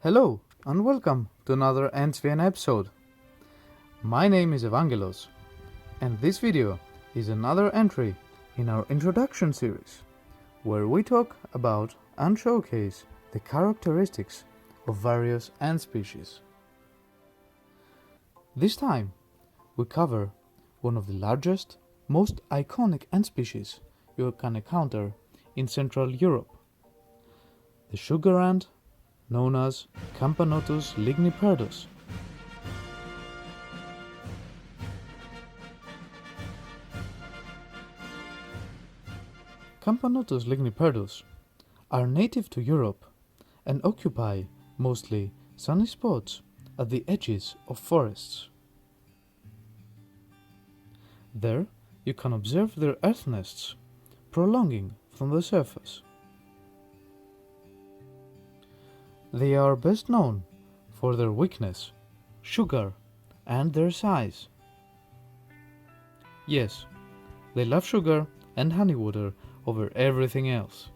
Hello and welcome to another AntsVienna episode. My name is Evangelos and this video is another entry in our introduction series where we talk about and showcase the characteristics of various ant species. This time we cover one of the largest, most iconic ant species you can encounter in Central Europe, the sugar ant known as Camponotus Ligniperdus. Camponotus Ligniperdus are native to Europe and occupy mostly sunny spots at the edges of forests. There you can observe their earth nests prolonging from the surface. They are best known for their weakness, sugar, and their size. Yes, they love sugar and honey water over everything else.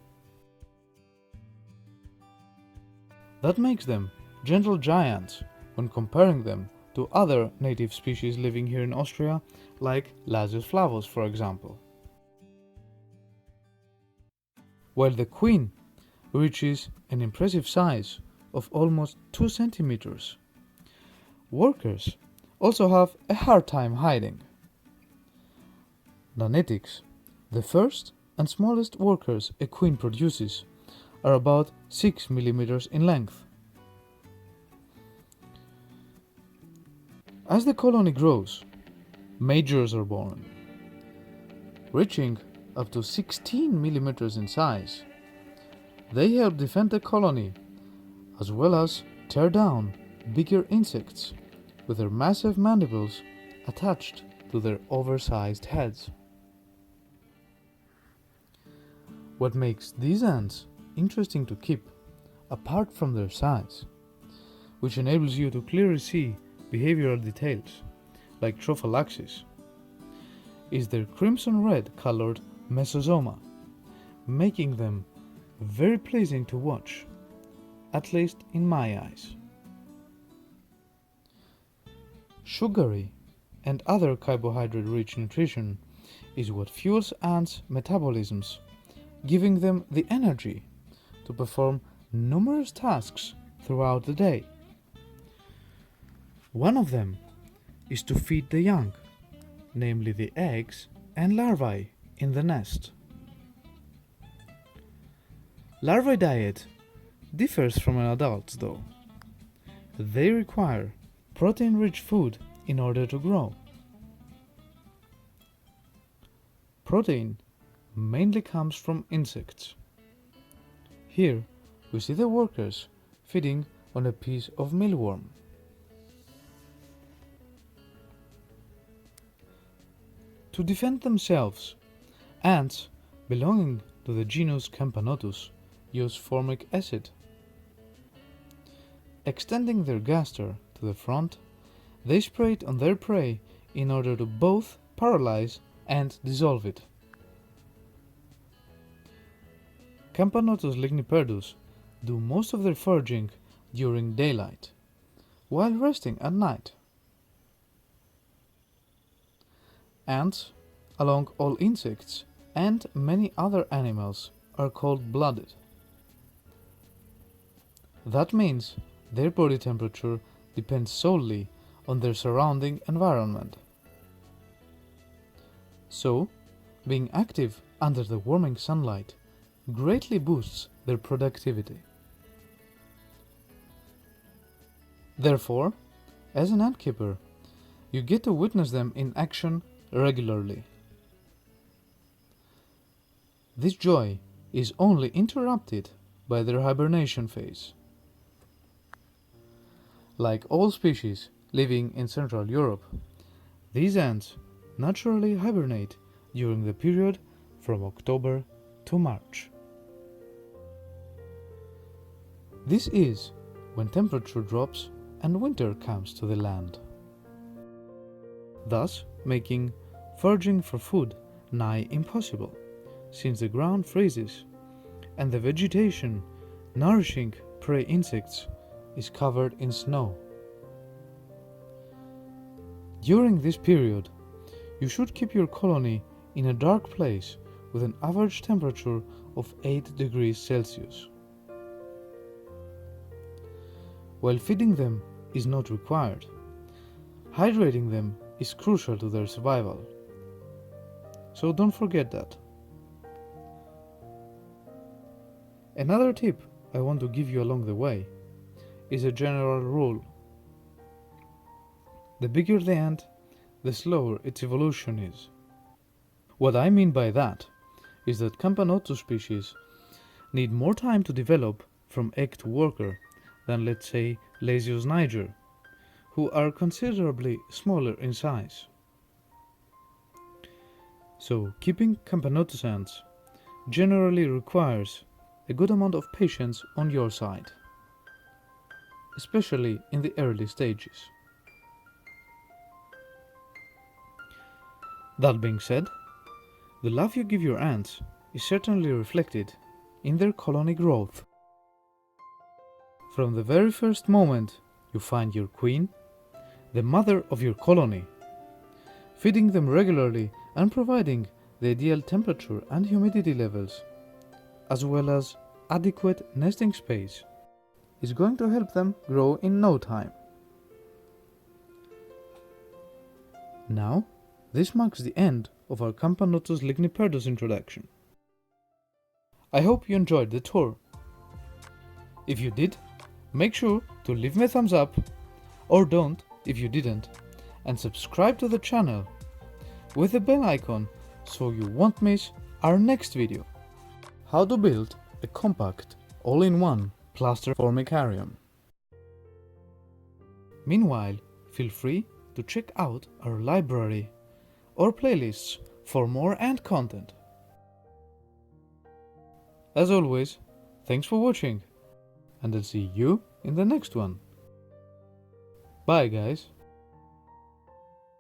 That makes them gentle giants when comparing them to other native species living here in Austria, like Lasius flavus, for example. While the queen reaches an impressive size of almost 2 centimeters, workers also have a hard time hiding. Nanitics, the first and smallest workers a queen produces, are about 6 millimeters in length. As the colony grows, majors are born, reaching up to 16 millimeters in size. They help defend the colony as well as tear down bigger insects with their massive mandibles attached to their oversized heads. What makes these ants interesting to keep, apart from their size, which enables you to clearly see behavioral details like trophallaxis, is their crimson red colored mesosoma, making them very pleasing to watch, at least in my eyes. Sugary and other carbohydrate-rich nutrition is what fuels ants' metabolisms, giving them the energy to perform numerous tasks throughout the day. One of them is to feed the young, namely the eggs and larvae in the nest. Larvae diet differs from an adult's though. They require protein-rich food in order to grow. Protein mainly comes from insects. Here we see the workers feeding on a piece of mealworm. To defend themselves, ants belonging to the genus Camponotus use formic acid. Extending their gaster to the front, they spray it on their prey in order to both paralyze and dissolve it. Camponotus Ligniperdus do most of their foraging during daylight, while resting at night. Ants, along all insects and many other animals, are cold-blooded. That means their body temperature depends solely on their surrounding environment. So, being active under the warming sunlight greatly boosts their productivity. Therefore, as an ant keeper, you get to witness them in action regularly. This joy is only interrupted by their hibernation phase. Like all species living in Central Europe, these ants naturally hibernate during the period from October to March. This is when temperature drops and winter comes to the land, thus making foraging for food nigh impossible, since the ground freezes and the vegetation nourishing prey insects is covered in snow. During this period, you should keep your colony in a dark place with an average temperature of 8 degrees Celsius. While feeding them is not required, hydrating them is crucial to their survival. So don't forget that. Another tip I want to give you along the way is a general rule. The bigger the ant, the slower its evolution is. What I mean by that is that Camponotus species need more time to develop from egg to worker than, let's say, Lasius niger, who are considerably smaller in size. So keeping Camponotus ants generally requires a good amount of patience on your side, especially in the early stages. That being said, the love you give your ants is certainly reflected in their colony growth. From the very first moment you find your queen, the mother of your colony, feeding them regularly and providing the ideal temperature and humidity levels, as well as adequate nesting space, is going to help them grow in no time. Now, this marks the end of our Camponotus Ligniperdus introduction. I hope you enjoyed the tour. If you did, make sure to leave me a thumbs up, or don't if you didn't, and subscribe to the channel with the bell icon so you won't miss our next video. How to build a compact, all-in-one plaster formicarium. Meanwhile, feel free to check out our library or playlists for more ant content. As always, thanks for watching, and I'll see you in the next one. Bye guys.